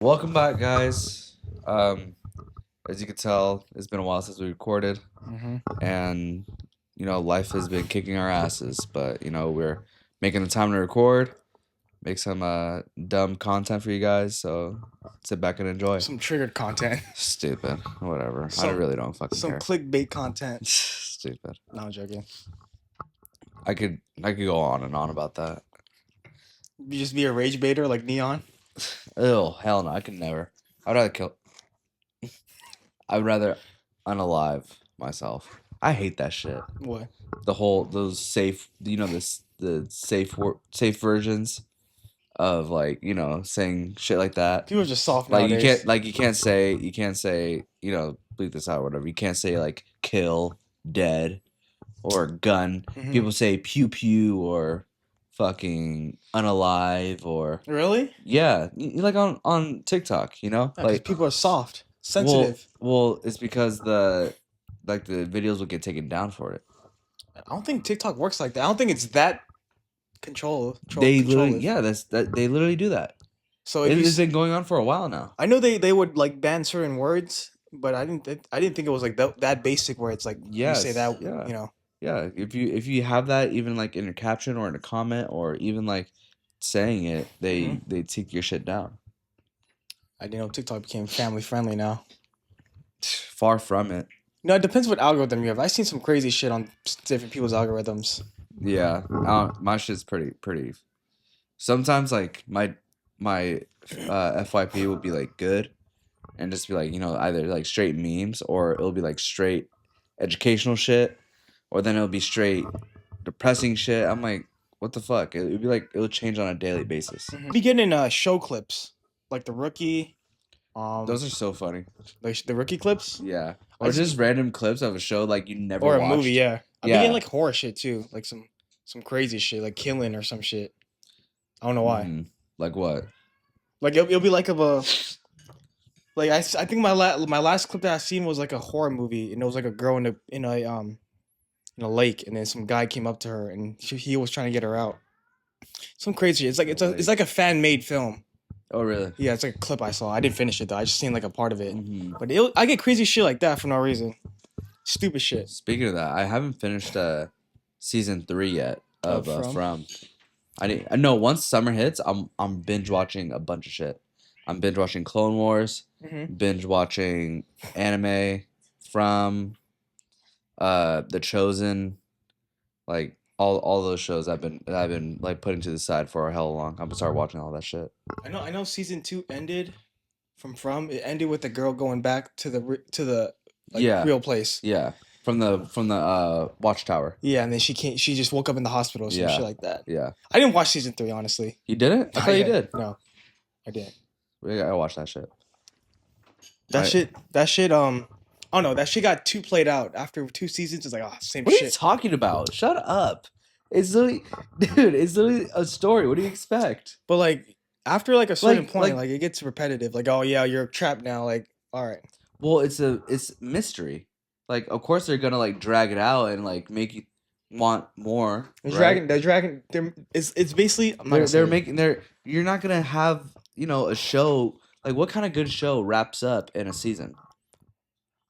Welcome back, guys. Um, as you can tell, it's been a while since we recorded, Mm-hmm. and life has been kicking our asses. But we're making the time to record, make some dumb content for you guys. So sit back and enjoy. Some triggered content. Stupid, whatever. I Some really don't fucking some care. clickbait content. Stupid. No, I'm joking. I could go on and on about that. You just be a rage baiter like Neon. Ew, hell no, I could never. I'd rather kill. I'd rather unalive myself. I hate that shit. What? Those safe, the safe versions of saying shit like that. People are just soft Like nowadays. you can't say bleep this out or whatever. You can't say like kill, dead, or gun. Mm-hmm. People say pew pew or fucking unalive or Really? yeah, like on TikTok, Because like people are soft, sensitive. well, it's because the videos will get taken down for it. I don't think TikTok works like that. I don't think it's that They literally, controlling. yeah, they literally do that. So if you, It's been going on for a while now. I know they would like ban certain words, but I didn't think it was like that basic where it's like you say Yes, that yeah, you know. yeah. If you have that even like in a caption or in a comment or even like saying it, Mm-hmm. they take your shit down. I didn't know TikTok became family friendly now. Far from it. No, it depends what algorithm you have. I've seen some crazy shit on different people's algorithms. Yeah, my shit's pretty. Sometimes like my FYP will be like good, and just be like either like straight memes or it'll be like straight educational shit, or then it'll be straight depressing shit. I'm like, what the fuck? It would be like it'll change on a daily basis. Be getting show clips like the rookie, Those are so funny. like the rookie clips, Yeah, I or just, just random clips of a show like you never or a movie. watched. Yeah, I've been getting Yeah. like horror shit too, like some crazy shit, like killing or some shit. I don't know why. Like what? Like it'll be like of a like I think my last clip that I seen was like a horror movie, and it was like a girl in a lake, and then some guy came up to her, and he was trying to get her out. Some crazy shit. It's like it's like a fan made film. Oh really? Yeah, it's like a clip I saw. I didn't finish it though. I just seen like a part of it. Mm-hmm. But I get crazy shit like that for no reason. Stupid shit. Speaking of that, I haven't finished season 3 yet of From. I know once summer hits, I'm binge watching a bunch of shit. I'm binge watching Clone Wars, binge watching anime from The Chosen, like all those shows I've been like putting to the side for a hell long. I'm gonna start watching all that shit. I know. Season 2 ended it ended with the girl going back to the like Yeah, real place. yeah, from the Watchtower. Yeah, and then she can't. She just woke up in the hospital or some shit Yeah, like that. yeah. I didn't watch season 3 honestly. You didn't? I Not thought you yet. did. No, I didn't. I watched that shit. That I- shit. That shit. Oh no, that shit got too played out after 2 seasons. It's like same What are you shit. talking about? Shut up. It's literally, dude. It's literally a story. What do you expect? But like after like a certain point, Like- like it gets repetitive. Like oh yeah, you're trapped now. Like all right. Well, it's mystery. Like, of course they're gonna like drag it out and like make you want more. The right? dragon. It's basically. I'm not They're gonna say they're it. making they're you're not gonna have a show like what kind of good show wraps up in a season?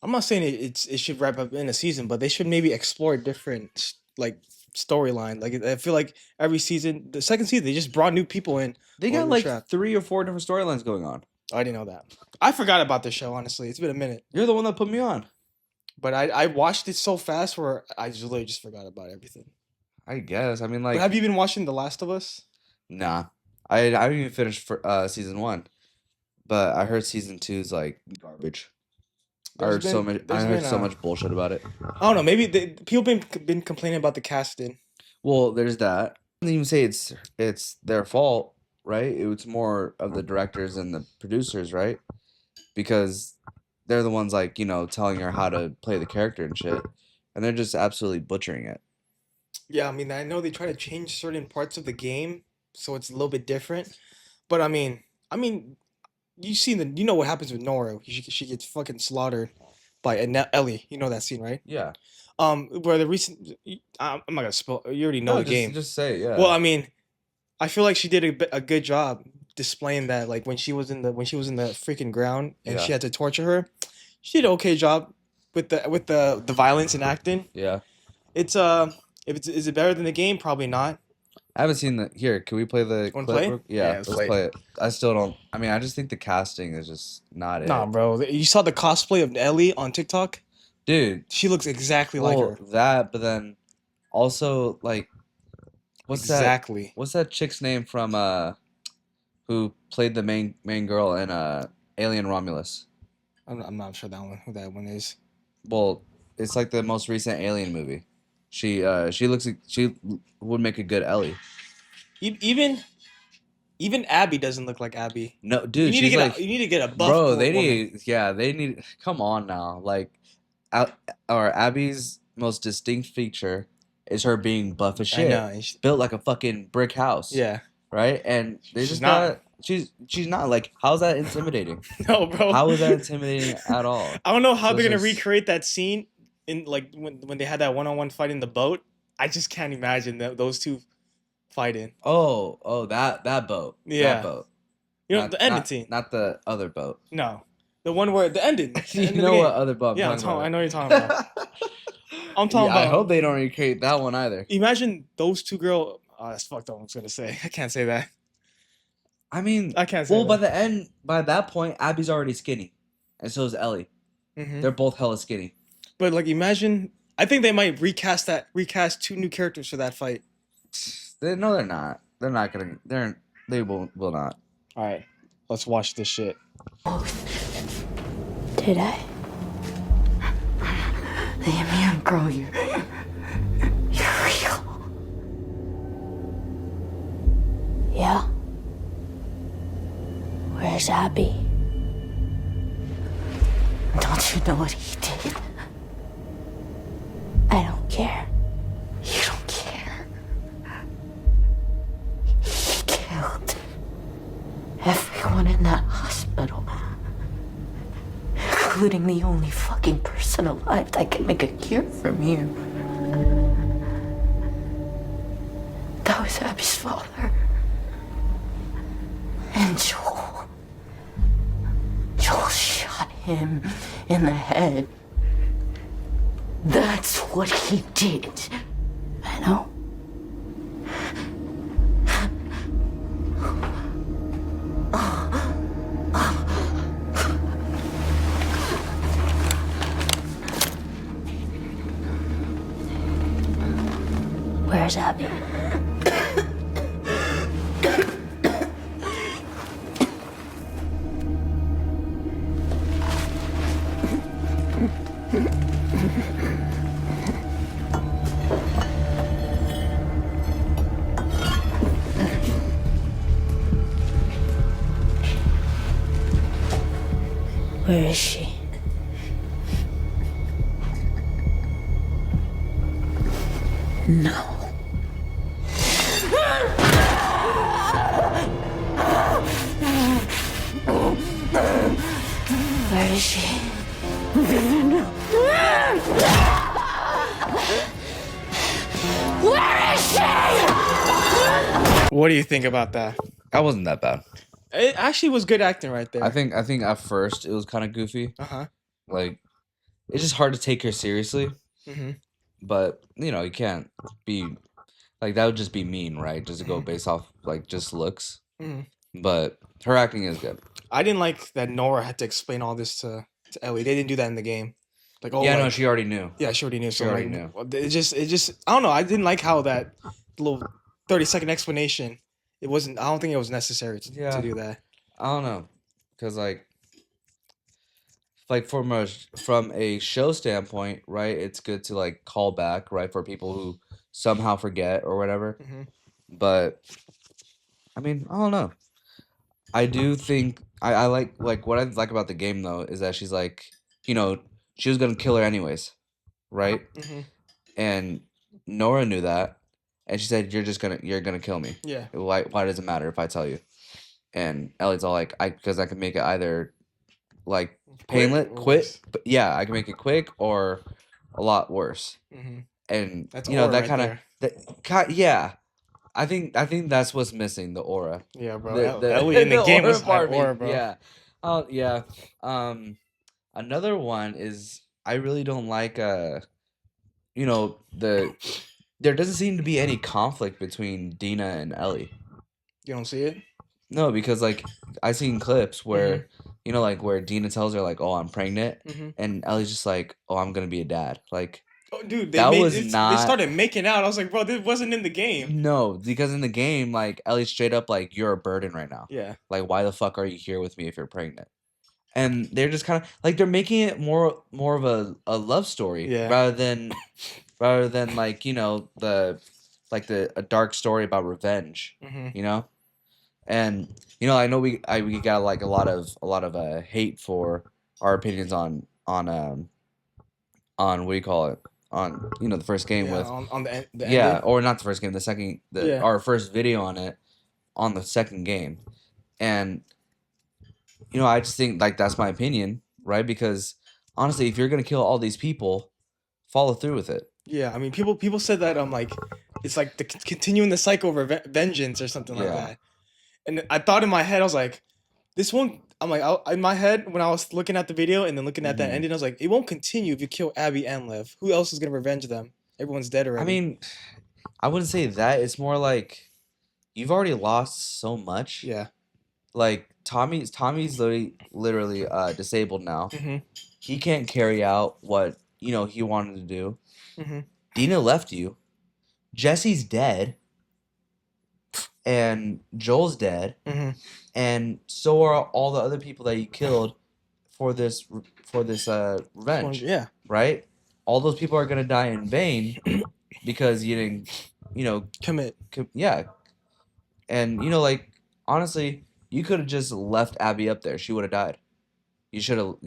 I'm not saying it should wrap up in a season, but they should maybe explore different like storyline. Like I feel like every season, the second season, they just brought new people in. They while got we were like trapped. 3 or 4 different storylines going on. I didn't know that. I forgot about this show. Honestly, it's been a minute. You're the one that put me on. But I watched it so fast where I just literally just forgot about everything. I guess. I mean, But like, have you been watching The Last of Us? nah. I haven't even finished for season 1, but I heard season 2 is like garbage. I heard so much bullshit about it. I don't know. Maybe people been complaining about the casting. Well, there's that. I don't even say it's their fault, right? It's more of the directors and the producers, right? Because they're the ones like telling her how to play the character and shit, and they're just absolutely butchering it. Yeah, I mean, I know they try to change certain parts of the game so it's a little bit different. But I mean, you know what happens with Nora? She gets fucking slaughtered by Ellie. You know that scene, right? Yeah. Where the recent, I'm not gonna spoil. You already know No, the game. just say yeah. Well, I mean, I feel like she did a good job displaying that like when she was in the freaking ground and she had to torture her, she did an okay job with the violence and acting. Yeah. It's is it better than the game? Probably not. I haven't seen the. Here, can we play the Want to clip? play? Yeah, Let's play it. I still don't. I mean, I just think the casting is just not Nah, it. bro. You saw the cosplay of Ellie on TikTok? Dude, She looks exactly like her. that, but then also like, what's Exactly. What's that chick's name from who played the main girl in Alien Romulus? I'm not sure who that one is. Well, it's like the most recent Alien movie. She would make a good Ellie. Even Abby doesn't look like Abby. No, dude, she's like you need to get a buff. bro. They need. Come on now, like, or Abby's most distinct feature is her being buff as shit. I know. Built like a fucking brick house. Yeah. Right, and they She's just not. got. She's not like. How's that intimidating? No, bro. How is that intimidating at all? I don't know how they're gonna recreate that scene in like when they had that one-on-one fight in the boat. I just can't imagine those two fighting. Oh, that boat. Yeah. That boat. You know, the ending scene. Not the other boat. No. The one where the ending. You know what other boat I know what you're talking about. I'm talking about. I hope they don't recreate that one either. Imagine those two girls. Oh, that's fucked up. I was gonna say. I can't say that. I mean, I can't say that. By that point, Abby's already skinny, and so is Ellie. Mm-hmm. They're both hella skinny. But like, imagine. I think they might recast two new characters for that fight. No, they're not. They're not gonna. They will not. All right, let's watch this shit. Did I? The young girl, you're real. Yeah. Where's Abby? Don't you know what he did? I don't care. You don't care. He killed everyone in that hospital. Including the only fucking person alive that can make a cure from you. That was Abby's father. And Joel. Joel shot him in the head. That's what he did. I know. Where's Abby? Where is she? No. Where is she? Where is she? What do you think about that? That wasn't that bad. It actually was good acting right there. I think at first it was kind of goofy. Like, it's just hard to take her seriously. Mm-hmm. But you can't be like that would just be mean, right? Just to go based off like just looks. Mm-hmm. But her acting is good. I didn't like that Nora had to explain all this to Ellie. They didn't do that in the game. Like, oh yeah, like, no, she already knew. Yeah, she already knew. She already knew. It just I don't know. I didn't like how that little 30-second explanation. It wasn't. I don't think it was necessary to do that. I don't know, cause like from a show standpoint, right? It's good to like call back, right, for people who somehow forget or whatever. Mm-hmm. But I mean, I don't know. I do think I like what I like about the game though is that she's like, she was gonna kill her anyways, right? Mm-hmm. And Nora knew that, and she said, "You're gonna kill me. Yeah. Why does it matter if I tell you?" And Ellie's all like, because I can make it either like painless, quit, but yeah, I can make it quick or a lot worse. Mm-hmm. And That's that kind of yeah. I think that's what's missing, the aura. Yeah, bro. The Ellie in the game aura was high part aura, bro. Yeah. Oh yeah. Another one is I really don't like there doesn't seem to be any conflict between Dina and Ellie. You don't see it? No, because like I seen clips where Mm-hmm. like where Dina tells her like, "Oh, I'm pregnant," Mm-hmm. and Ellie's just like, "Oh, I'm gonna be a dad." Like Oh, dude, that was they not started making out. I was like, bro, this wasn't in the game. no, because in the game, like Ellie's straight up like, "You're a burden right now. Yeah. Like, why the fuck are you here with me if you're pregnant?" And they're just kind of like they're making it more of a love story Yeah. rather than like the a dark story about revenge. Mm-hmm. You know. And I know we got like a lot of hate for our opinions on what do you call it, on the first game Yeah, with on the yeah, ending. or not the first game, the second, Yeah. our first video on it on the second game. And I just think like that's my opinion, right? Because honestly, if you're gonna kill all these people, follow through with it. Yeah, I mean, people said that like it's like the continuing the cycle of vengeance or something like Yeah. that. And I thought in my head, I was like, this won't. I'm like, in my head when I was looking at the video and then looking at that Mhm. ending, I was like, it won't continue if you kill Abby and Liv. Who else is gonna revenge them? Everyone's dead already. I mean, I wouldn't say that. It's more like you've already lost so much. yeah. Like Tommy's literally disabled now. Mm-hmm. He can't carry out what he wanted to do. Mm-hmm. Dina left you. Jesse's dead. And Joel's dead. Mm-hmm. And so are all the other people that you killed for this revenge. Yeah. Right? All those people are gonna die in vain because you didn't commit. Yeah. And like honestly, you could have just left Abby up there. She would have died. You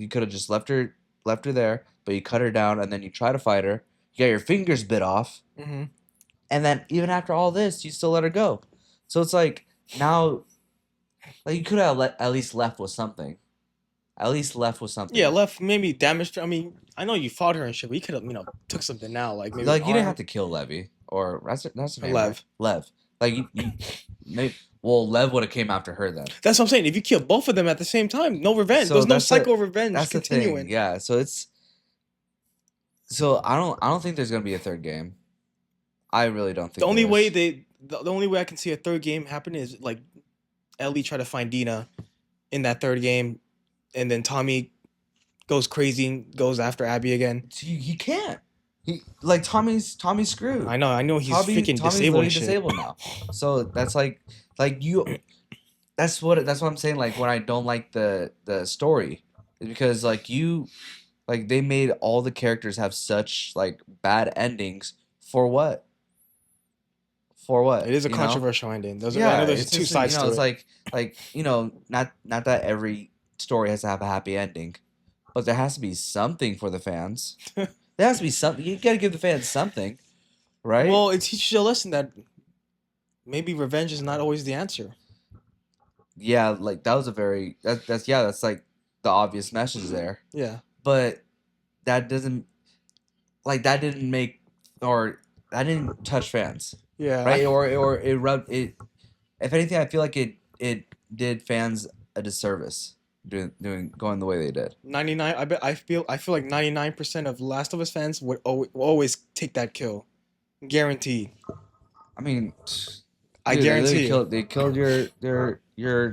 could have just left her there, but you cut her down and then you try to fight her. You got your fingers bit off. Mm-hmm. And then even after all this, you still let her go. So it's like now, like you could have at least left with something. At least left with something. Yeah, left maybe damaged. I mean, I know you fought her and shit, but you could have took something now, like maybe. Like you didn't have to kill Levy or that's her name, Lev. Right? Lev. Like you maybe. Well, Lev would have came after her then. That's what I'm saying. If you kill both of them at the same time, no revenge. So There's no that's cycle of revenge That's continuing. the thing. Yeah. So it's. So I don't think there's gonna be a third game. I really don't think. The only way the only way I can see a third game happen is like Ellie try to find Dina in that third game, and then Tommy goes crazy and goes after Abby again. He can't. Tommy's screwed. I know he's freaking Tommy's disabled. Disabled now. So that's like you. That's what I'm saying. Like when I don't like the story, is because they made all the characters have such like bad endings for what? For what? It is a controversial ending. I know there's two just, sides to it's it. not that every story has to have a happy ending, but there has to be something for the fans. There has to be something. You gotta give the fans something, right? Well, it teaches you a lesson that maybe revenge is not always the answer. Yeah, like that was that's like the obvious message there. Yeah. But that didn't make or that didn't touch fans. Yeah. Right? Or it rubbed it. If anything, I feel like it did fans a disservice going the way they did. 99. I feel like 99% of Last of Us fans would always take that kill, guaranteed. I mean, I guarantee. They killed your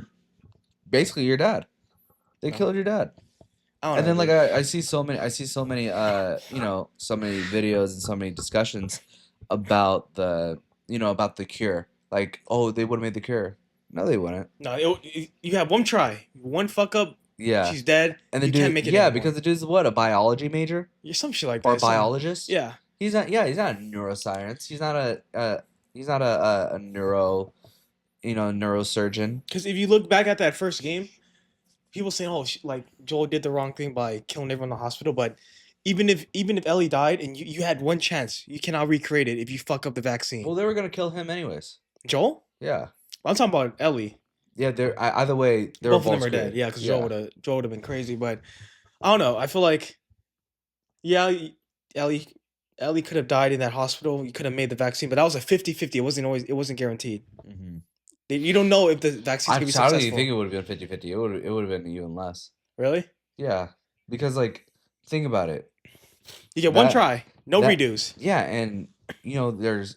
basically your dad. They killed your dad. And then I see so many so many videos and so many discussions about the cure. Like, oh, they would have made the cure. No, they wouldn't. No, you have one try, one fuck up. Yeah, she's dead. And you can't make it. Yeah, anymore. because the dude's what, a biology major? Yeah, some shit like that. Or a biologist? Yeah. He's not. Yeah, he's not a neuroscience. He's not a neuro, neurosurgeon. Because if you look back at that first game, people saying, "Oh, like Joel did the wrong thing by killing everyone in the hospital." But even if Ellie died and you had one chance, you cannot recreate it if you fuck up the vaccine. Well, they were gonna kill him anyways. Joel? Yeah. I'm talking about Ellie. Yeah, they're either way. Both of them are dead. Yeah, because Joel would have been crazy. But I don't know. I feel like, yeah, Ellie Ellie could have died in that hospital. You could have made the vaccine, but that was a 50-50. It wasn't guaranteed. Mm-hmm. You don't know if the vaccine's gonna be I don't successful. even think it would have been 50-50. It would have been even less. Really? Yeah, because like think about it. You get one try, no redos. Yeah, and you know there's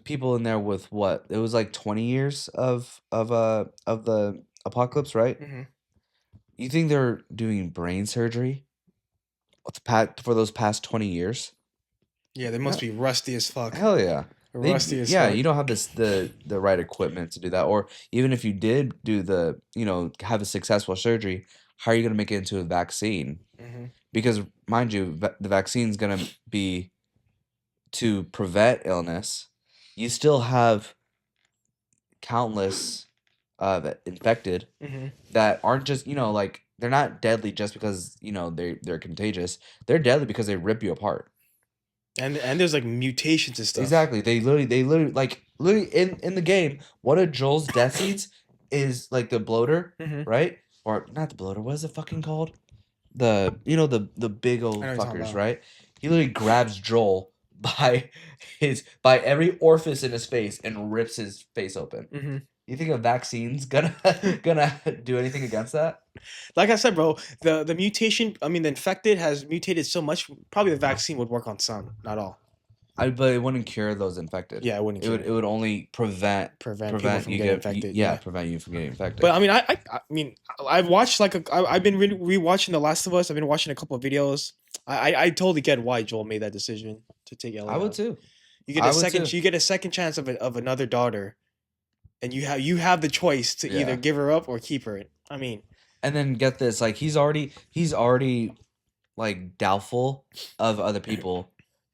people in there with what it was like 20 years of the apocalypse, right? Mm-hmm. You think they're doing brain surgery for those past 20 years? Yeah, they must be rusty as fuck. Hell yeah. Rusty as yeah, fuck. you don't have the right equipment to do that. Or even if you did do have a successful surgery, how are you going to make it into a vaccine? Mm-hmm. Because, mind you, the vaccine's going to be to prevent illness. You still have countless infected that aren't just, like, they're not deadly just because, they're contagious. They're deadly because they rip you apart. And there's like mutations and stuff. Exactly. They literally in the game, one of Joel's death seeds is like the bloater, right? Or not the bloater. What is it fucking called? The big old fuckers, right? He literally grabs Joel by every orifice in his face and rips his face open. You think a vaccine's gonna do anything against that? Like I said, bro, the mutation. I mean, the infected has mutated so much. Probably the vaccine would work on some, not all. But it wouldn't cure those infected. Yeah, it wouldn't. It would only prevent people from getting infected. Prevent you from getting infected. But I mean, I've watched I've been rewatching The Last of Us. I've been watching a couple of videos. I totally get why Joel made that decision to take Ellie. I would too. You get a second. You get a second chance of another daughter, and you have the choice to either give her up or keep her. I mean, and then get this, like he's already like doubtful of other people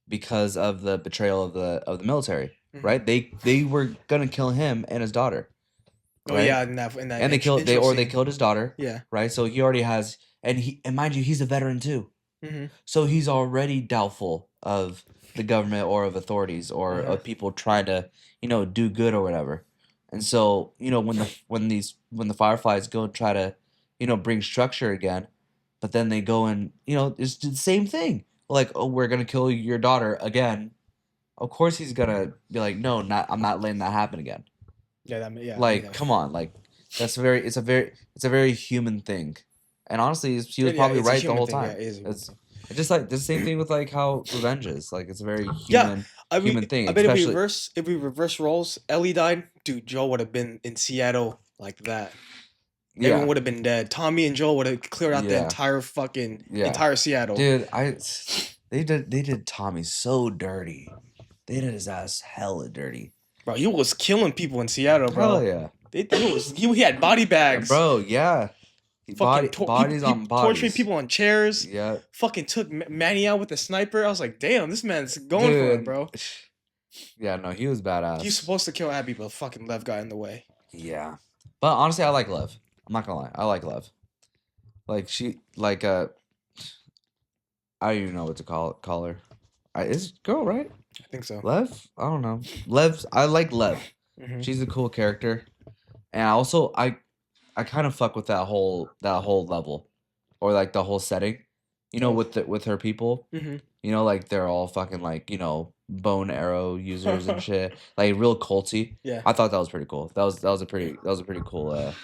because of the betrayal of the military, right? They were gonna kill him and his daughter. Right? Oh yeah, in that and they killed his daughter. Yeah, right. So he already has, and mind you, he's a veteran too. So he's already doubtful of the government or of authorities or of people trying to do good or whatever. And so when the Fireflies go and try to bring structure again, but then they go and it's the same thing. Like, oh, we're gonna kill your daughter again. Of course he's gonna be like, no, I'm not letting that happen again. Yeah, Like, come on, like it's a very human thing. And honestly, he was probably right the whole time. It's just like the same thing with like how revenge is. Like it's a very human human thing. I bet if we reverse roles, Ellie died, dude, Joel would have been in Seattle like that. Yeah. Everyone would have been dead. Tommy and Joel would have cleared out the entire entire Seattle. Dude, they did Tommy so dirty. They did his ass hella dirty. Bro, he was killing people in Seattle, bro. Hell yeah. He had body bags. Bro, yeah. Bodies on bodies. Torturing people on chairs. Yeah. Fucking took Manny out with a sniper. I was like, damn, this man's going for it, bro. Yeah, no, he was badass. He's supposed to kill Abby, but fucking Lev got in the way. Yeah. But honestly, I like Lev. I'm not gonna lie. I like Lev. Like, I don't even know what to call her. Is girl, right? I think so. Lev? I don't know. I like Lev. She's a cool character. And I kind of fuck with that whole level, or like the whole setting, with her people. Like they're all fucking like bone arrow users and shit, like real culty. Yeah, I thought that was pretty cool. That was a pretty cool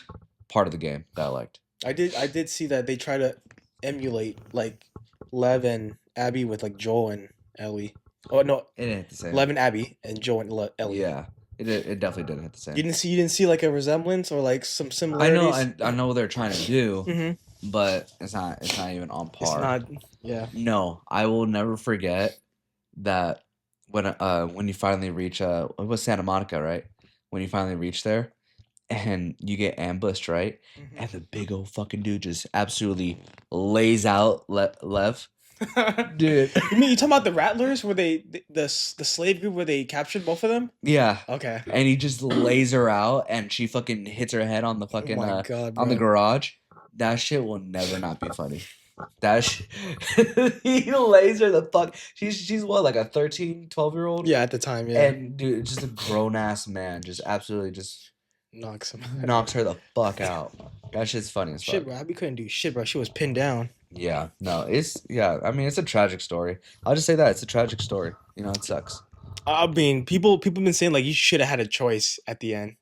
part of the game that I liked. I did see that they try to emulate like Lev and Abby with like Joel and Ellie. Oh no, it didn't hit the same. Lev and Abby and Joel and Ellie. Yeah. It definitely didn't hit the same. You didn't see like a resemblance or like some similarities. I know what they're trying to do, but it's not even on par. It's not. Yeah. No, I will never forget that when you finally reach it was Santa Monica, right? When you finally reach there, and you get ambushed, right? And the big old fucking dude just absolutely lays out Lev. Dude, you talking about the Rattlers? Where the slave group where they captured both of them? Yeah. Okay. And he just lays her out, and she fucking hits her head on the fucking God, on the garage. That shit will never not be funny. He lays her the fuck. She's what, like a 13, 12-year-old? Yeah, at the time, yeah. And dude, just a grown ass man, just absolutely just knocks her the fuck out. That shit's funny as fuck. Shit, bro, Abby couldn't do shit, bro. She was pinned down. Yeah, no, I mean, it's a tragic story. I'll just say that it's a tragic story. You know, it sucks. I mean, people been saying like you should have had a choice at the end.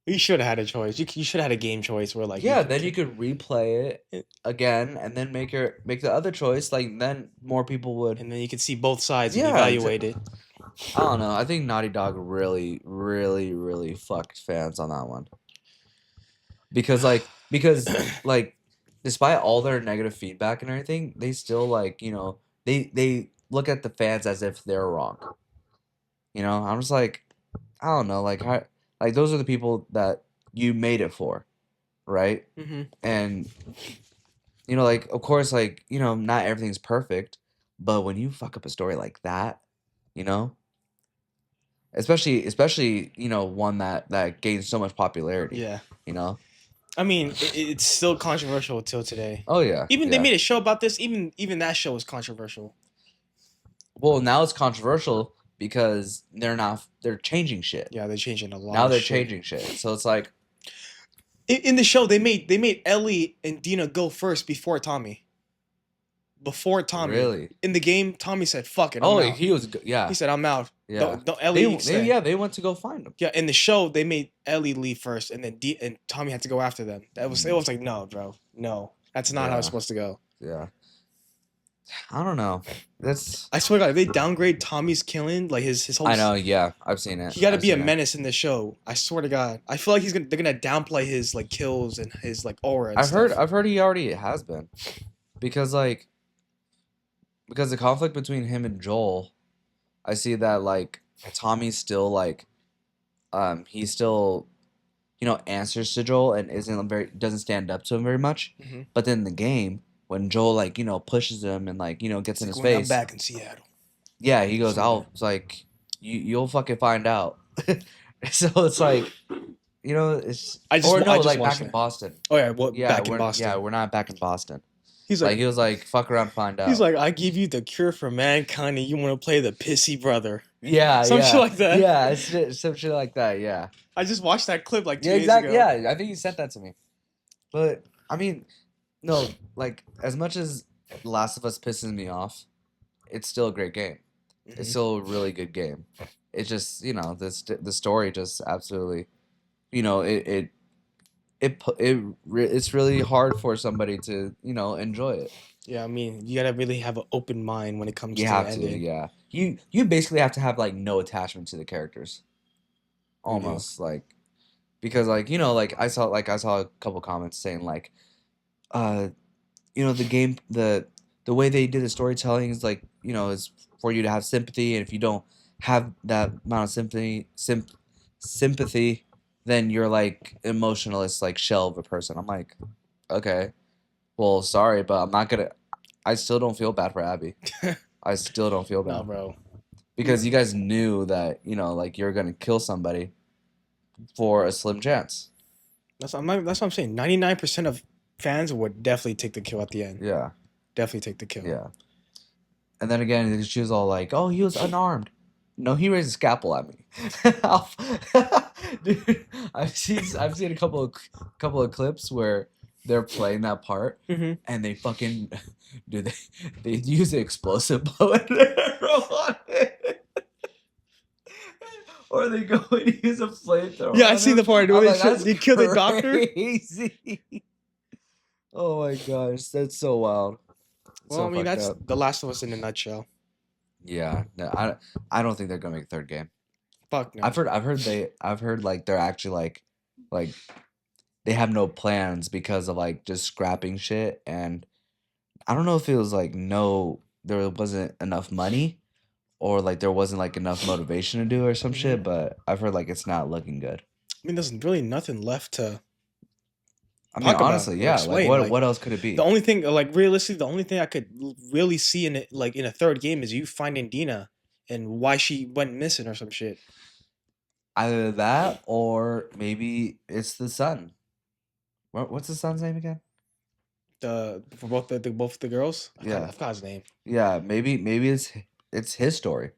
You should have had a choice. You should have had a game choice where like Yeah, then you could replay Eh, it again and then make the other choice. Like then more people would. and then you could see both sides and Yeah, evaluate it. I don't know. I think Naughty Dog really, really, really fucked fans on that one because despite all their negative feedback and everything, they still they look at the fans as if they're wrong. You know, I'm just like, I don't know, like those are the people that you made it for, right? Mm-hmm. And like of course, not everything's perfect, but when you fuck up a story like that, you know, especially one that gains so much popularity, Yeah. you know. I mean, it's still controversial till today. Oh yeah, Even they yeah. made a show about this. Even that show was controversial. Well, now it's controversial because they're changing shit. Yeah, they're changing a lot. Now of they're shit. changing shit. So it's like In the show, they made Ellie and Dina go first before Tommy. Before Tommy. Really? In the game, Tommy said, "Fuck it, I'm oh, out." he was yeah. He said, "I'm out." Yeah. Don't Ellie said, They went to go find him. yeah. In the show, they made Ellie leave first, and then and Tommy had to go after them. It was like, no, bro, no, that's not how it's Yeah. supposed to go. Yeah. I don't know. That's I swear to God, if they downgrade Tommy's killing, like his whole, I know. Yeah, I've seen it. he got to I've be a seen it. menace in this show. I swear to God, I feel like they're gonna downplay his like kills and his like aura. And I've heard he already has been, because the conflict between him and Joel, I see that Tommy's still he still answers to Joel and doesn't stand up to him very much. Mm-hmm. But then in the game, when Joel pushes him and gets in his face, I'm back in Seattle. yeah, he goes, it's like you'll fucking find out. So it's like, it's back in Boston. Oh yeah, back in Boston? Yeah, we're not back in Boston. He's like, he was like, fuck around, find out. He's like, I give you the cure for mankind, and you want to play the pissy brother. Yeah, some shit like that. Yeah, some shit like that. Yeah. I just watched that clip like 2 days ago. Yeah, I think you sent that to me. But I mean, no, as much as Last of Us pisses me off, it's still a great game. Mm-hmm. It's still a really good game. It's just the story just absolutely, it's really hard for somebody to enjoy it. Yeah, I mean, you gotta really have an open mind when it comes to the ending. Yeah. You basically have to have no attachment to the characters. Almost because I saw a couple comments saying the game the way they did the storytelling is is for you to have sympathy, and if you don't have that amount of sympathy, then you're emotionless shell of a person. I'm like, okay, well, sorry, but I'm not gonna. I still don't feel bad for Abby. I still don't feel bad. No, bro. Because you guys knew that you're gonna kill somebody for a slim chance. That's what I'm saying. 99% of fans would definitely take the kill at the end. Yeah. Definitely take the kill. Yeah. And then again, she was all like, "Oh, he was unarmed." No, he raised a scalpel at me. Dude, I've seen a couple of clips where they're playing that part, mm-hmm. and they fucking they use an explosive bow and arrow on it. Or they go and use a flamethrower. Yeah, I see the part where they kill the doctor. Crazy. Oh my gosh, that's so wild. Well, I mean, that's The Last of Us in a nutshell. Yeah, no, I don't think they're gonna make a third game. Fuck no. I've heard they're actually they have no plans because of just scrapping shit, and I don't know if it was there wasn't enough money, or there wasn't enough motivation to do or some shit, but I've heard it's not looking good. I mean, there's really nothing left to. I mean, honestly, yeah. What else could it be? The only thing, realistically, the only thing I could really see in it, in a third game, is you finding Dina and why she went missing or some shit. Either that, or maybe it's the son. What's the son's name again? For both the girls. Yeah, I forgot his name. Yeah, maybe it's his story.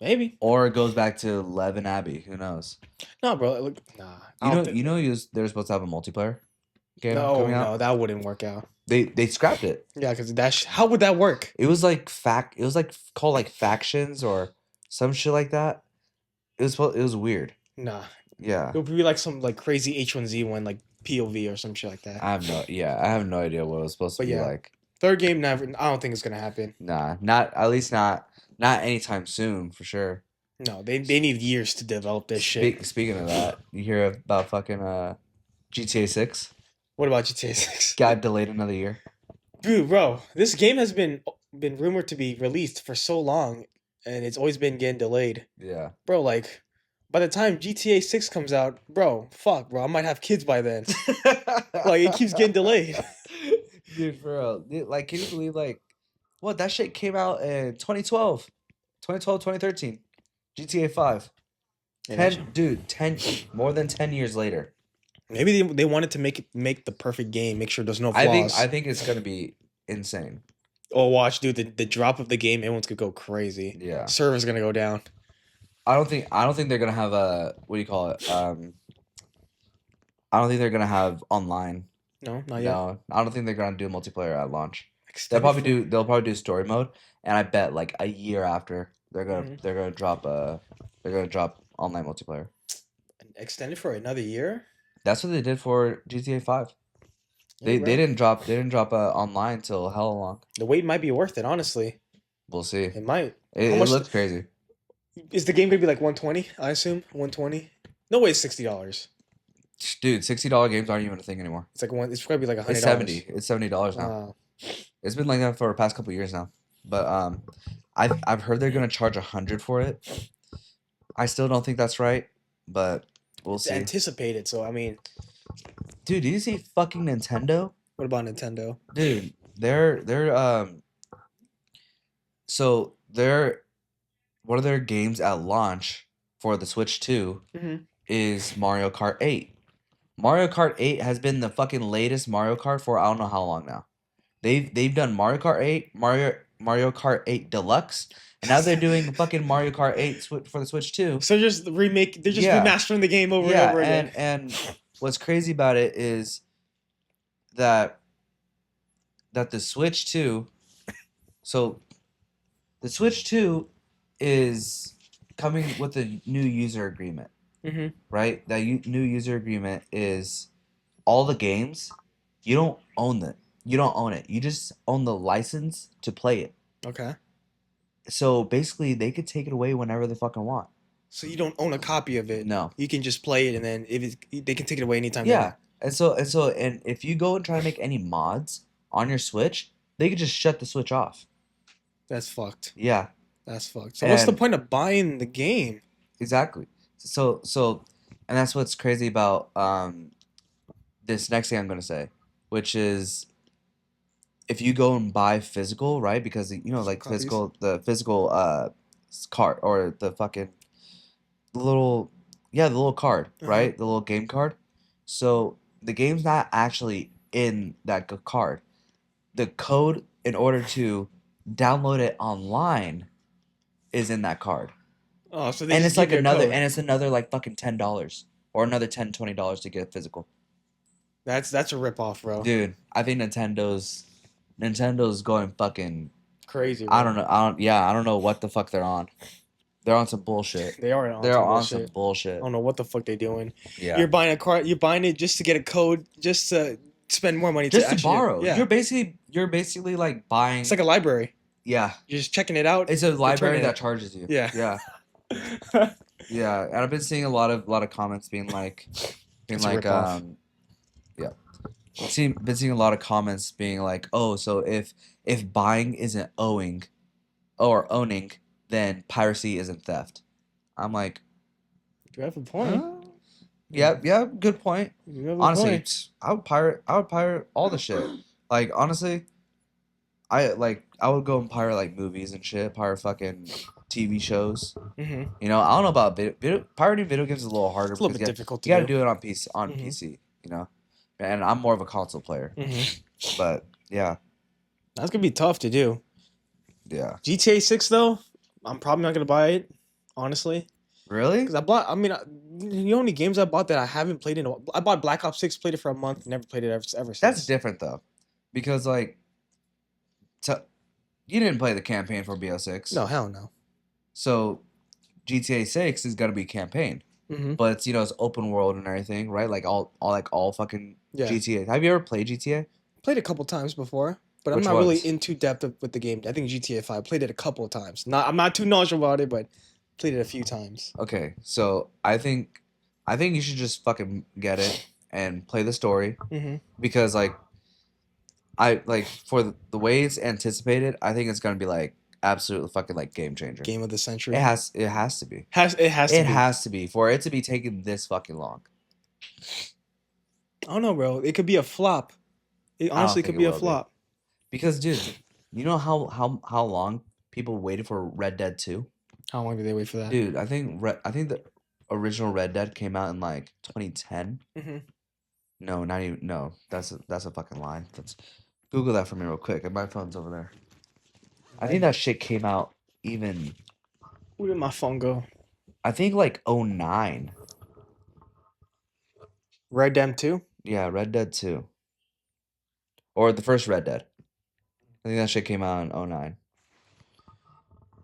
Maybe. Or it goes back to Lev and Abby. Who knows? No, bro. Nah. They're supposed to have a multiplayer. game No, coming out. no, that wouldn't work out. They scrapped it. Yeah, because how would that work? It was like It was like called like factions or some shit like that. It was weird. Nah, Yeah. it would be like some like crazy H1Z1 like POV or some shit like that. I have no idea what it was supposed to But be yeah. like. Third game, never. I don't think it's gonna happen. Nah, not at least not anytime soon for sure. No, they need years to develop this shit. Speaking of that, you hear about fucking GTA 6 What about GTA 6? got delayed another year. Dude, bro, this game has been rumored to be released for so long, and it's always been getting delayed. Yeah. Bro, like, by the time GTA 6 comes out, bro, fuck, bro, I might have kids by then. Like, it keeps getting delayed. Dude, for real. Dude, like, can you believe, like, what? That shit came out in 2012. 2013. GTA 5. Yeah, 10, more than 10 years later. Maybe they wanted to make the perfect game, make sure there's no flaws. I think it's gonna be insane. Oh, watch, dude, the drop of the game, everyone's gonna go crazy. Yeah. Server's gonna go down. I don't think they're gonna have a what do you call it? I don't think they're gonna have online. No, not yet. No, I don't think they're gonna do multiplayer at launch. Extended They'll probably do story mode, and I bet like a year after they're gonna drop online multiplayer. Extended for another year? That's what they did for GTA 5. Yeah, They didn't drop online till hell long. The wait might be worth it, honestly. We'll see. It might. It looks crazy. Is the game gonna be like 120? I assume 120. No way, it's $60. Dude, $60 games aren't even a thing anymore. It's like it's gonna be like $100. It's 70. It's $70 now. Wow. It's been like that for the past couple years now. But I've heard they're gonna charge 100 for it. I still don't think that's right, but we'll see. Anticipated, so I mean, dude, do you see fucking Nintendo? What about Nintendo? Dude, so one of their games at launch for the Switch 2 is Mario Kart 8. Mario Kart 8 has been the fucking latest Mario Kart for I don't know how long now. They've done Mario Kart 8, Mario Kart 8 Deluxe, and now they're doing fucking Mario Kart 8 for the Switch 2. So they're just remastering the game over and over again. And what's crazy about it is that the Switch 2 so the Switch 2 is coming with a new user agreement. Right? That new user agreement is all the games, you don't own them. You don't own it. You just own the license to play it. Okay. So basically, they could take it away whenever they fucking want. So you don't own a copy of it. No. You can just play it, and then they can take it away anytime. Yeah. And if you go and try to make any mods on your Switch, they could just shut the Switch off. That's fucked. Yeah. That's fucked. So what's the point of buying the game? Exactly. So and that's what's crazy about this next thing I'm gonna say, which is if you go and buy physical, right? Because like Copies. the physical card or the fucking the little card, right? The little game card. So the game's not actually in that card. The code in order to download it online is in that card. Oh, so it's like another like fucking $10 or another $10-$20 to get physical. That's a ripoff, bro. Dude, I think Nintendo's going fucking crazy. Bro. I don't know what the fuck they're on. They're on some bullshit. They're on some bullshit. I don't know what the fuck they're doing. Yeah. You're buying a car. You're buying it just to get a code, just to spend more money. Just to borrow. Yeah. You're basically like buying. It's like a library. Yeah. You're just checking it out. It's a library that charges you. Yeah. Yeah. Yeah, and I've been seeing a lot of comments being like been seeing a lot of comments being like, oh, so if buying isn't owning, then piracy isn't theft. I'm like, you have a point. Yeah, good point. Honestly, I would pirate all the shit. Like honestly, I would go and pirate like movies and shit, pirate fucking TV shows. I don't know about pirating video games is a little harder. It's a little bit difficult to do. You got to do it on PC, and I'm more of a console player. But yeah, that's gonna be tough to do. Yeah. GTA 6 though, I'm probably not gonna buy it. Honestly. Really? Because You know how many games I bought that I haven't played in a while? I bought Black Ops 6, played it for a month, never played it ever since. That's different though, because like, you didn't play the campaign for BO6. No, hell no. So GTA 6 is gonna be campaign, but it's it's open world and everything, right? Like all fucking GTA. Have you ever played GTA? Played a couple times before, but Which I'm not really ones? into depth with the game. I think GTA 5 played it a couple of times. I'm not too knowledgeable about it, but played it a few times. Okay, so I think you should just fucking get it and play the story because like I like for the way it's anticipated, I think it's gonna be like absolutely fucking like game changer. Game of the century. It has to be. It has to be for it to be taking this fucking long. I don't know, bro. It could be a flop. It honestly could be a flop. Because, dude, you know how long people waited for Red Dead 2? How long did they wait for that? Dude, I think the original Red Dead came out in like 2010. No, not even. No, that's a fucking lie. Google that for me real quick. My phone's over there. I think that shit came out even. Where did my phone go? I think like 09. Red Dead 2? Yeah, Red Dead 2. Or the first Red Dead. I think that shit came out in 09.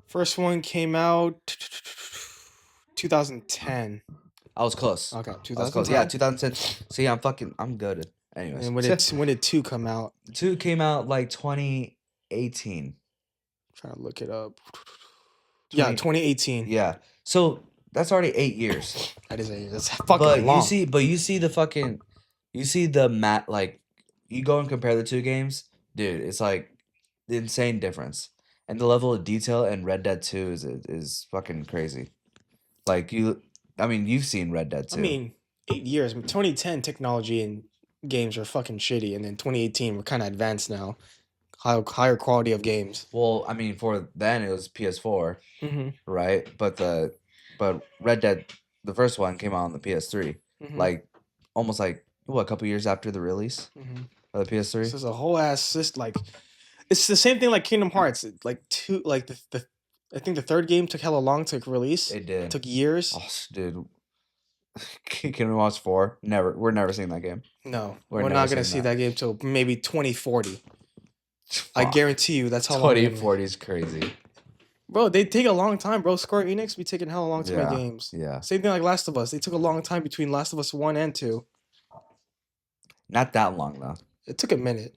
First one came out 2010. I was close. Okay, 2010. Yeah, 2010. See, I'm good. Anyways. And when did 2 come out? 2 came out like 2018. Trying to look it up. Yeah, 2018. Yeah. So that's already 8 years. That's fucking long. You see the like you go and compare the two games, dude, it's like the insane difference. And the level of detail in Red Dead 2 is fucking crazy. Like you've seen Red Dead 2. 8 years. 2010 technology and games are fucking shitty, and then 2018 we're kind of advanced now. Higher quality of games. Well, for then it was PS4, right? But Red Dead, the first one came out on the PS3, like almost like a couple years after the release of the PS3. This is a whole ass it's the same thing like Kingdom Hearts. I think the third game took hella long to release. It did. It took years. Oh, dude. Kingdom Hearts 4, we're never seeing that game. No, we're not gonna see that game till maybe 2040. I guarantee you that's how long. 2040 is crazy. Bro, they take a long time, bro. Square Enix be taking hella long to make games. Yeah. Same thing like Last of Us. They took a long time between Last of Us 1 and 2. Not that long though. It took a minute.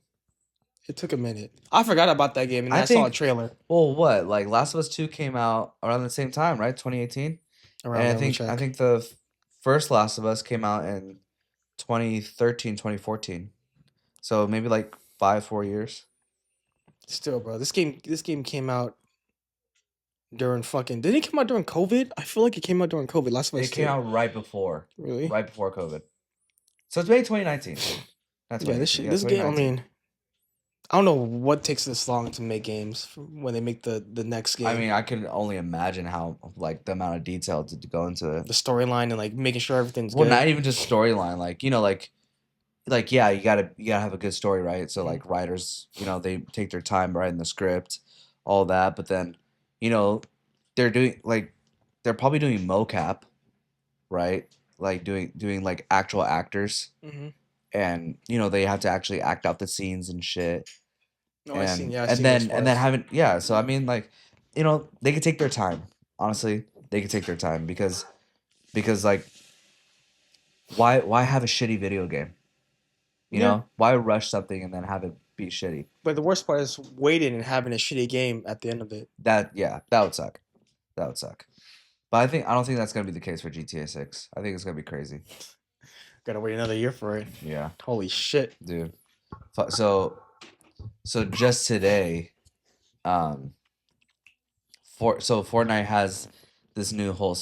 I forgot about that game and I saw a trailer. Well, what? Like Last of Us 2 came out around the same time, right? 2018. Around and I think the first Last of Us came out in 2013, 2014. So maybe like 4 years. Still, bro, this game came out during fucking. Didn't it come out during COVID? I feel like it came out during COVID. Last of Us. It came out right before. Really? Right before COVID. So it's May 2019. That's this game. I don't know what takes this long to make games when they make the next game. I can only imagine how like the amount of detail to go into the storyline and like making sure everything's good. Well, not even just storyline, like yeah, you gotta have a good story, right? So like writers, they take their time writing the script, all that, but then, they're probably doing mocap, right? Like doing like actual actors, and they have to actually act out the scenes and shit. No, and then having so they could take their time. Honestly, they could take their time because like why have a shitty video game? You know, why rush something and then have it be shitty? But the worst part is waiting and having a shitty game at the end of it. That would suck. That would suck. But I don't think that's gonna be the case for GTA 6. I think it's gonna be crazy. Gotta wait another year for it. Yeah. Holy shit, dude. So just today, Fortnite has this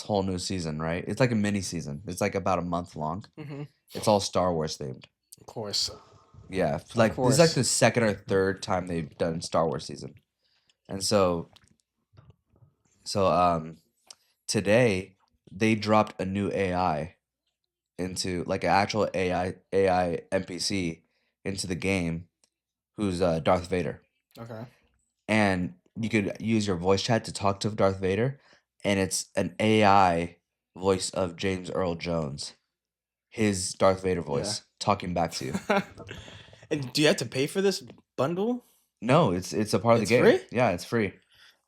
whole new season, right? It's like a mini season. It's like about a month long. It's all Star Wars themed. Of course. Yeah, like this is like the second or third time they've done Star Wars season, and so today they dropped a new AI into like an actual AI NPC into the game, who's Darth Vader. Okay. And you could use your voice chat to talk to Darth Vader, and it's an AI voice of James Earl Jones, his Darth Vader voice talking back to you. And do you have to pay for this bundle? No, it's a part of the It's game. free? Yeah, it's free.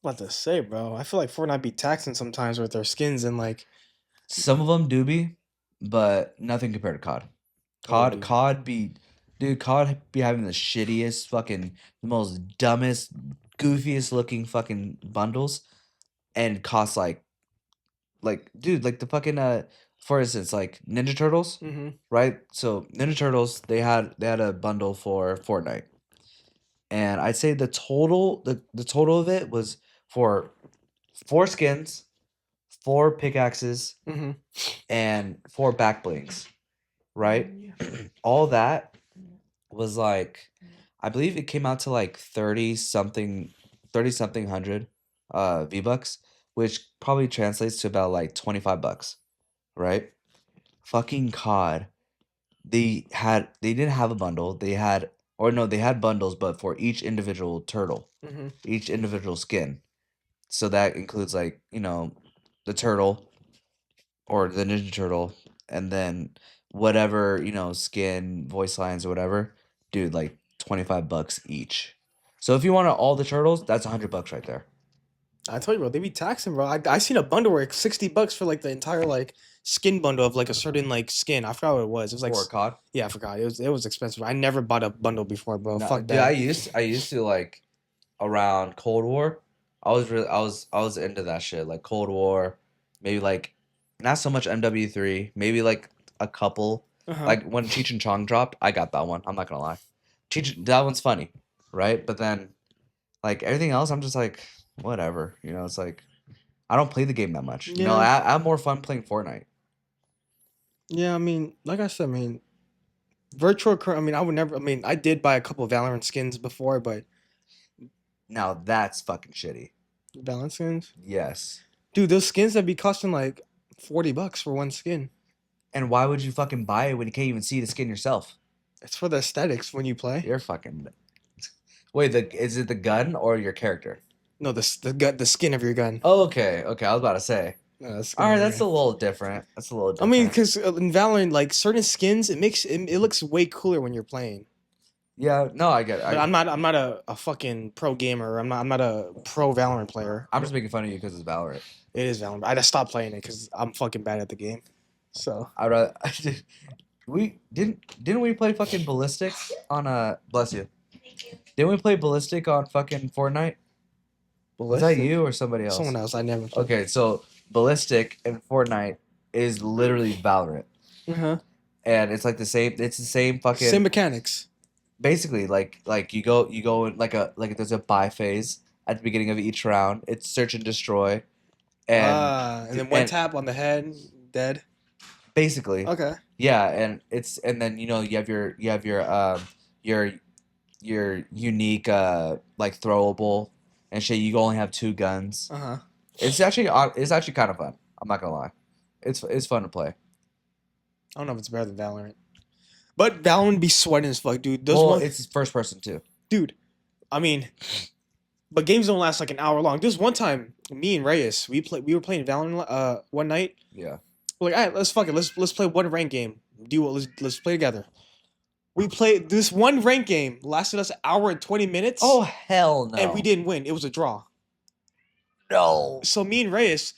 What to say, bro? I feel like Fortnite be taxing sometimes with their skins and like. Some of them do be, but nothing compared to COD. Oh, COD be having the shittiest fucking, the most dumbest, goofiest looking fucking bundles, and cost dude, like the fucking for instance, like Ninja Turtles, Mm-hmm. right? So Ninja Turtles, they had a bundle for Fortnite, and I'd say the total of it was for 4 skins, 4 pickaxes, Mm-hmm. and 4 back blings, right? All that was like, I believe it came out to like 30 something hundred V-Bucks, which probably translates to about like $25, right? Fucking COD. They didn't have a bundle. They had, or no, they had bundles, but for each individual turtle, Mm-hmm. each individual skin. So that includes like, the turtle or the Ninja Turtle, and then whatever, skin, voice lines or whatever, dude, like $25 each. So if you want all the turtles, that's $100 right there. I told you, bro, they be taxing, bro. I seen a bundle where it's $60 for like the entire like skin bundle of like a certain like skin. I forgot what it was. It was like For COD. yeah, I forgot. It was expensive. I never bought a bundle before, bro. No, Fuck dude, that. I used to like around Cold War. I was into that shit, like Cold War, maybe like not so much MW3, maybe like a couple. Uh-huh. Like when Cheech and Chong dropped, I got that one. I'm not gonna lie. That one's funny, right? But then like everything else, I'm just like whatever. It's like I don't play the game that much. Yeah. I have more fun playing Fortnite. Yeah, I mean, like I said, I mean, I mean, I would never. I mean, I did buy a couple of Valorant skins before, but Now that's fucking shitty. Valorant skins, Yes. dude, those skins that be costing like $40 for one skin. And why would you fucking buy it when you can't even see the skin yourself? It's for the aesthetics when you play. You're fucking. Wait, is it the gun or your character? No, the skin of your gun. Oh, okay. I was about to say. No, the skin All right, of your that's a gun. little different. That's a little I different. mean, because in Valorant, like certain skins, it looks way cooler when you're playing. Yeah, no, I get it. But I'm not a fucking pro gamer. I'm not a pro Valorant player. I'm just making fun of you because it's Valorant. It is Valorant. I just stopped playing it because I'm fucking bad at the game. So I'd rather. Didn't we play fucking Ballistic on bless you. Didn't we play Ballistic on fucking Fortnite? Was that you or somebody else? Someone else. I never played. Okay, so Ballistic in Fortnite is literally Valorant. Uh-huh. And it's like the same. It's the same fucking. Same mechanics. Basically, like you go in like there's a buy phase at the beginning of each round. It's search and destroy, And then one tap on the head, dead. basically. Okay. Yeah, and then you have your unique like throwable and shit. You only have 2 guns. Uh-huh. It's actually kind of fun. I'm not gonna lie, it's fun to play. I don't know if it's better than Valorant. But Valorant be sweating as fuck, dude. It's first person too. Dude, I mean, but games don't last like an hour long. There's one time, me and Reyes, we were playing Valorant one night. Yeah. We're like, all right, let's fuck it. Let's play one rank game. Let's play together. We played this one rank game, lasted us an hour and 20 minutes. Oh hell no. And we didn't win. It was a draw. No. So me and Reyes,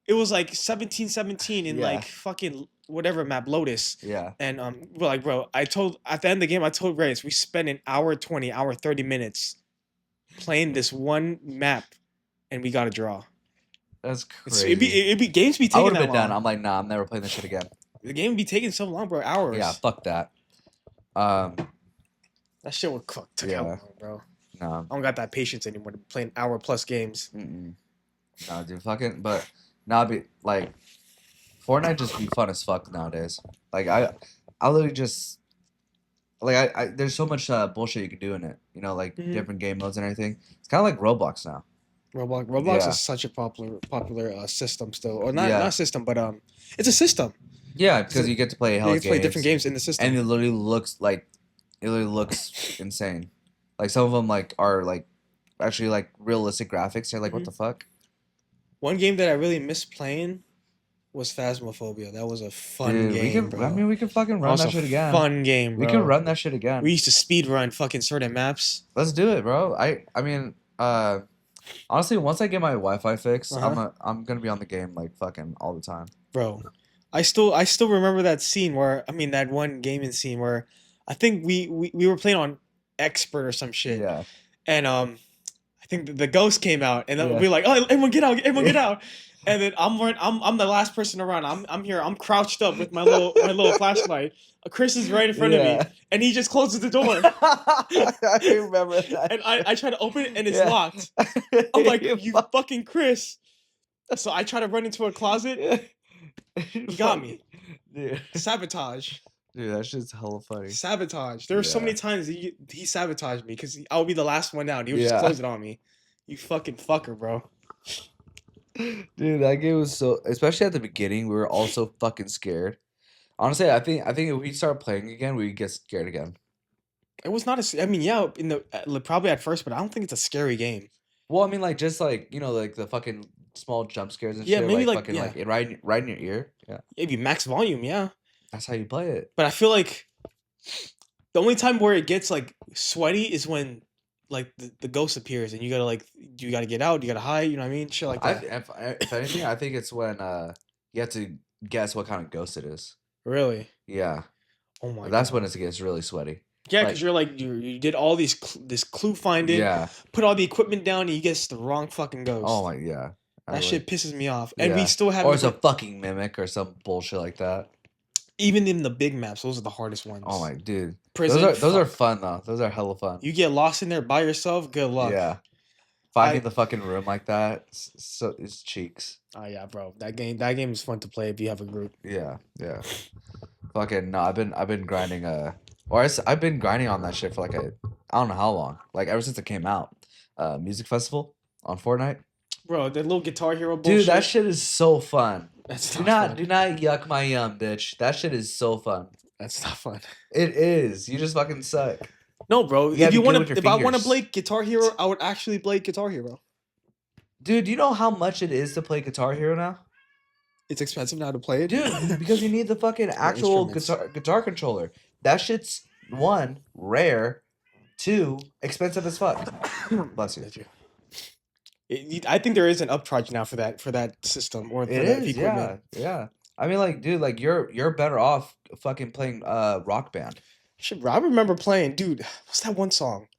it was like 17-17 in Yeah. like fucking whatever map, Lotus. Yeah. And we're like, bro, at the end of the game, I told Reyes, we spent an hour 20, hour 30 minutes playing this one map, and we got a draw. That's crazy. It'd be games be I taking would that have been long. done. I'm like, nah, I'm never playing this shit again. The game would be taking so long, bro. Hours. Yeah, fuck that. That shit would took Yeah. how long, bro. No. I don't got that patience anymore to play hour plus games. No, dude, fucking. But now, be like, Fortnite just be fun as fuck nowadays. Like I literally just like I there's so much bullshit you can do in it. Like different game modes and everything. It's kind of like Roblox now. Roblox Yeah. is such a popular system still, or not system, but it's a system. Yeah, because you get to play hella You get to play different games in the system, and it literally looks insane. Like some of them like are like actually like realistic graphics. You're like, what the fuck? One game that I really miss playing was Phasmophobia. That was a fun game, bro. I mean, we can fucking run that shit again. Fun game, bro. We can run that shit again. We used to speed run fucking certain maps. Let's do it, bro. I mean, honestly, once I get my Wi-Fi fixed, I'm gonna be on the game like fucking all the time, bro. I still remember that scene that one gaming scene where I think we were playing on expert or some shit. Yeah. And I think the ghost came out, and then we were like, "Oh, everyone get out! Everyone get out!" And then I'm the last person around. I'm here. I'm crouched up with my little flashlight. Chris is right in front of me, and he just closes the door. I remember that. And I try to open it, and it's locked. I'm like, "You fucking Chris!" So I try to run into a closet. He got me. Dude. Sabotage. Dude, that shit's hella funny. Sabotage. There were so many times he sabotaged me because I would be the last one down. He would just close it on me. You fucking fucker, bro. Dude, that game was so. Especially at the beginning, we were all so fucking scared. Honestly, I think if we start playing again, we get scared again. It was not a. I mean, yeah, probably at first, but I don't think it's a scary game. Well, I mean, like just like like the fucking small jump scares and shit. Yeah, maybe like right in your ear. Yeah. Maybe max volume. Yeah. That's how you play it. But I feel like the only time where it gets like sweaty is when like the ghost appears and you gotta get out, you gotta hide. You know what I mean? Shit like that. If anything, I think it's when you have to guess what kind of ghost it is. Really? Yeah. Oh my. That's when it gets really sweaty. Yeah, because you did all this clue finding. Yeah. Put all the equipment down and you guess the wrong fucking ghost. Oh my yeah. That shit pisses me off. And we still have. Or it's a fucking mimic or some bullshit like that. Even in the big maps, those are the hardest ones. Oh my dude. Prison, those are fun though. Those are hella fun. You get lost in there by yourself, good luck. Yeah. Finding the fucking room like that, so it's cheeks. Oh yeah, bro. That game is fun to play if you have a group. Yeah. Fucking no, I've been grinding I've been grinding on that shit for like I don't know how long. Like ever since it came out. Music festival on Fortnite. Bro, that little Guitar Hero bullshit. Dude, that shit is so fun. That's do not yuck my yum, bitch. That shit is so fun. That's not fun. It is. You just fucking suck. No, bro. If I want to play Guitar Hero, I would actually play Guitar Hero. Dude, do you know how much it is to play Guitar Hero now? It's expensive now to play it, dude. Because you need the fucking actual guitar controller. That shit's 1, rare, 2, expensive as fuck. Bless you. I think there is an upcharge now for that system or for that equipment. Yeah. I mean, like, dude, like you're better off fucking playing Rock Band. Shit, bro, I remember playing, dude. What's that one song?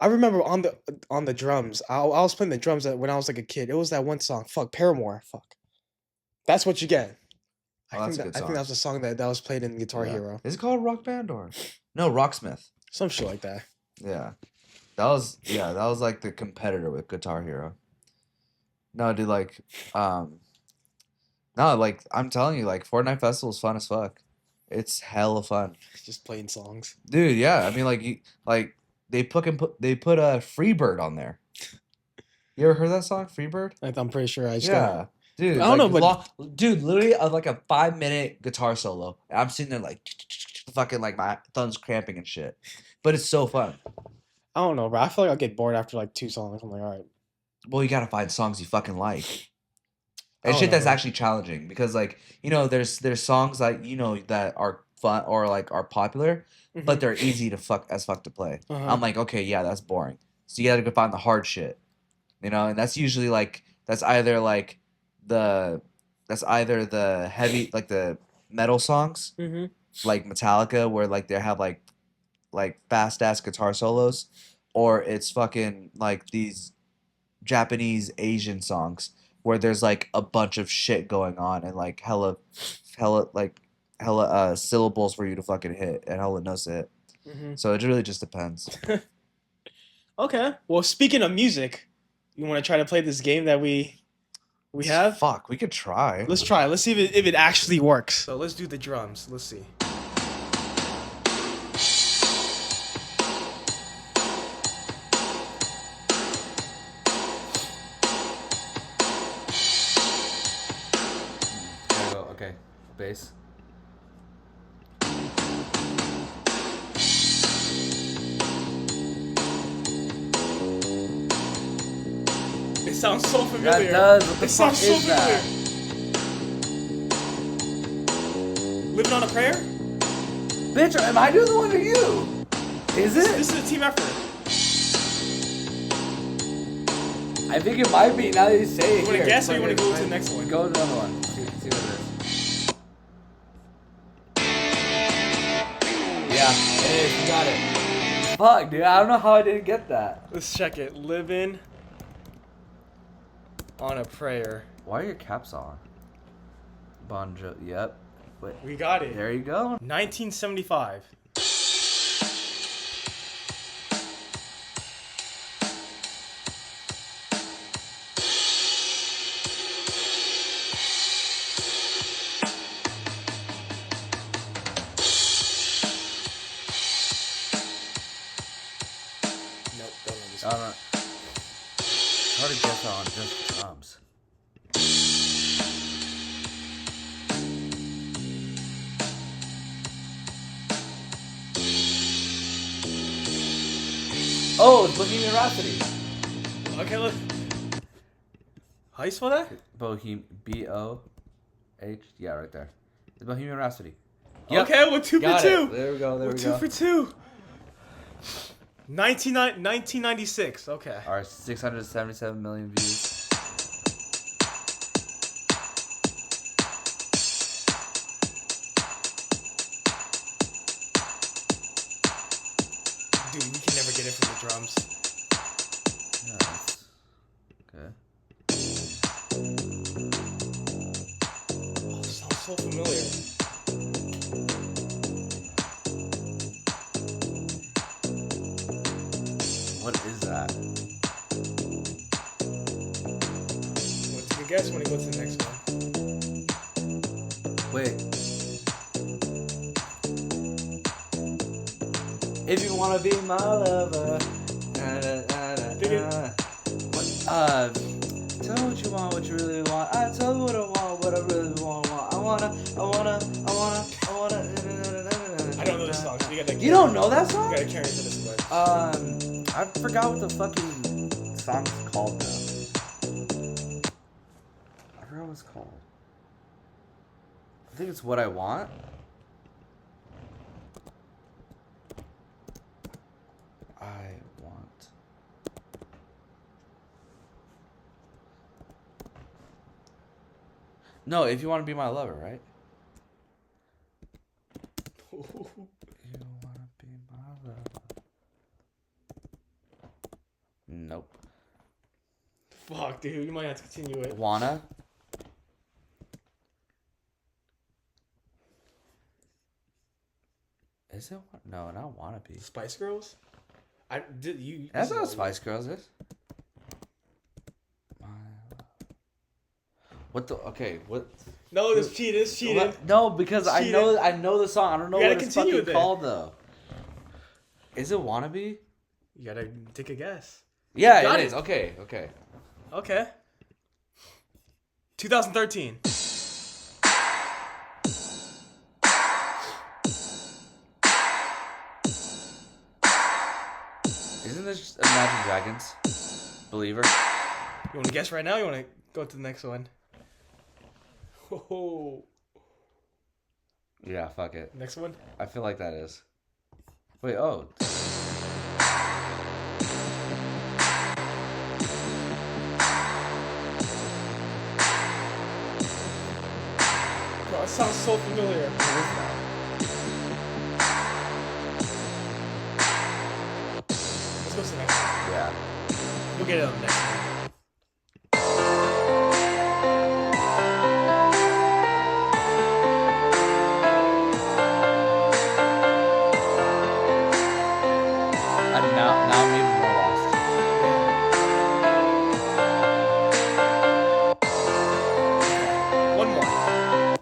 I remember on the drums. I was playing the drums when I was like a kid. It was that one song. Fuck, Paramore. Fuck. That's what you get. I think that was the song that was played in Guitar Hero. Is it called Rock Band or no Rocksmith? Some shit like that. Yeah. That was like the competitor with Guitar Hero. No, dude, like, no, like I'm telling you, like Fortnite Festival is fun as fuck. It's hella fun. Just playing songs, dude. Yeah, I mean, they put Freebird on there. You ever heard that song, Freebird? I'm pretty sure I just dude. I don't know, but dude, literally, like a 5-minute guitar solo. I'm sitting there like, fucking like my thumbs cramping and shit, but it's so fun. I don't know, bro. I feel like I'll get bored after like 2 songs. I'm like, all right. Well, you gotta find songs you fucking like. And shit that's actually challenging because, like, there's songs like that are fun or like are popular, but they're easy to fuck to play. I'm like, okay, yeah, that's boring. So you gotta go find the hard shit, and that's usually like that's either the heavy like the metal songs, like Metallica, where like they have like fast ass guitar solos, or it's fucking like these Japanese Asian songs where there's like a bunch of shit going on and like hella syllables for you to fucking hit and hella notes to hit. So it really just depends. Okay. Well, speaking of music, you want to try to play this game that we have? Fuck, we could try. Let's try. Let's see if it actually works. So let's do the drums. Let's see. Okay, bass. It sounds so familiar. That does. What the it sounds so familiar. that? Living on a Prayer? Bitch, am I doing the one or you? Is it? This is a team effort. I think it might be now that you say it. You want to guess or you want to go to the next one? Go to the other one. See what it is. Yeah, it is. You got it. Fuck, dude. I don't know how I didn't get that. Let's check it. Living on a Prayer. Why are your caps on? Yep. Wait. We got it. There you go. 1975. Nope, don't know this I one. don't know. It's hard to guess on just drums. Oh, it's Bohemian Rhapsody. Okay, look. How you spell that? B-O-H. Yeah, right there. It's Bohemian Rhapsody. Okay, we're 2 for Got 2. it. There we go. There We're we 2 go. for 2. 1996. Okay. Our 677 million views. Dude, we can never get it from the drums. Yeah, that's okay. Oh, it sounds so familiar. What is that? Want to take a guess? Want to go to the next one? Wait. If you wanna be my lover, what? Tell me what you want, what you really want. I tell you what I want, what I really want. I wanna. I don't know this song, so you gotta. You don't know that You song? gotta carry into this one. I forgot what the fucking song's called now. I forgot what it's called. I think it's What I Want. I want. No, if you want to be my lover, right? You want to be my lover. Nope. Fuck, dude, you might have to continue it. Wanna? Is it? No, not wanna be. Spice Girls? I did you. That's not what Spice Girls is. What the? Okay, what? No, this cheated. It's cheated. What? No, because I know the song. I don't know You gotta what it's continue fucking with it. called though. Is it Wanna Be? You gotta take a guess. Yeah, Got it it. is. Okay, okay. Okay. 2013. Isn't this Imagine Dragons? Believer? You want to guess right now? Or you want to go to the next one? Oh, Yeah, fuck it. next one. I feel like that is. Wait, oh. Bro, it sounds so familiar. What is that? Let's go to the next one. Yeah. We'll get it on the next one. And now I'm even more lost. One more.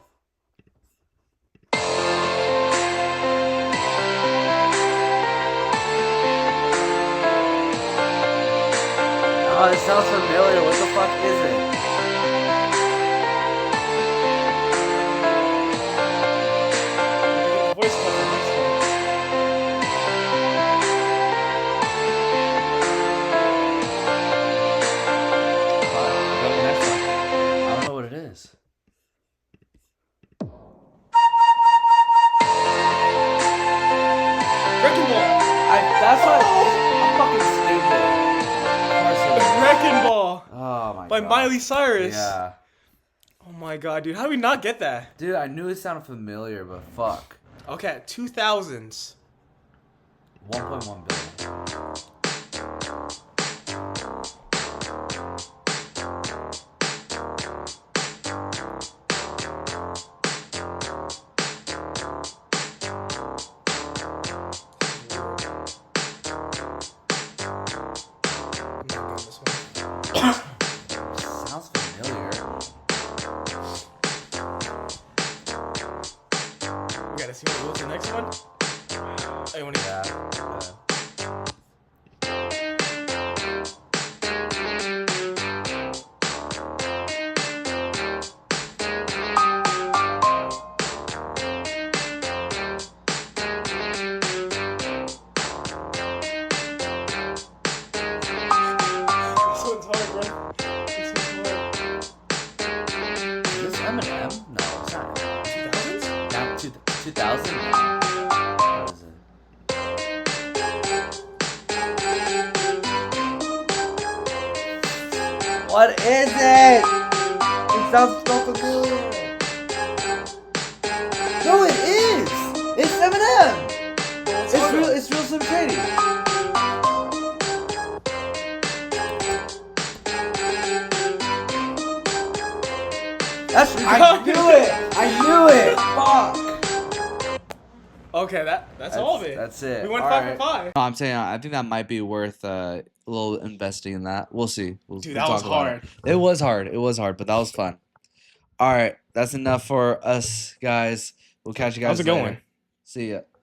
Oh, it sounds familiar. What the fuck is it? Voice cover next one. Fuck, go to the next one. I don't know what it is. by Miley Cyrus. Yeah. Oh my god, dude. How did we not get that? Dude, I knew it sounded familiar, but fuck. Okay, 2000s. 1.1 billion. I'm not getting this one. Sounds familiar. We gotta see what's the next one. Oh, you wanna Yeah. This one's hard, bro. This one's hard. Is this Eminem? No, it's not Eminem. 2000s? Down 2000? What is it? What is it? It sounds so familiar. No, it is. It's Eminem. It's real Slim Shady. I knew it. I knew it. Fuck. Okay, that's all of it. That's it. We went All 5 right. for 5. No, I'm saying I think that might be worth a little investing in that. We'll see. Dude, We'll that was talk about hard. It was hard. It was hard, but that was fun. All right, that's enough for us, guys. We'll catch you guys How's it going? later. See ya.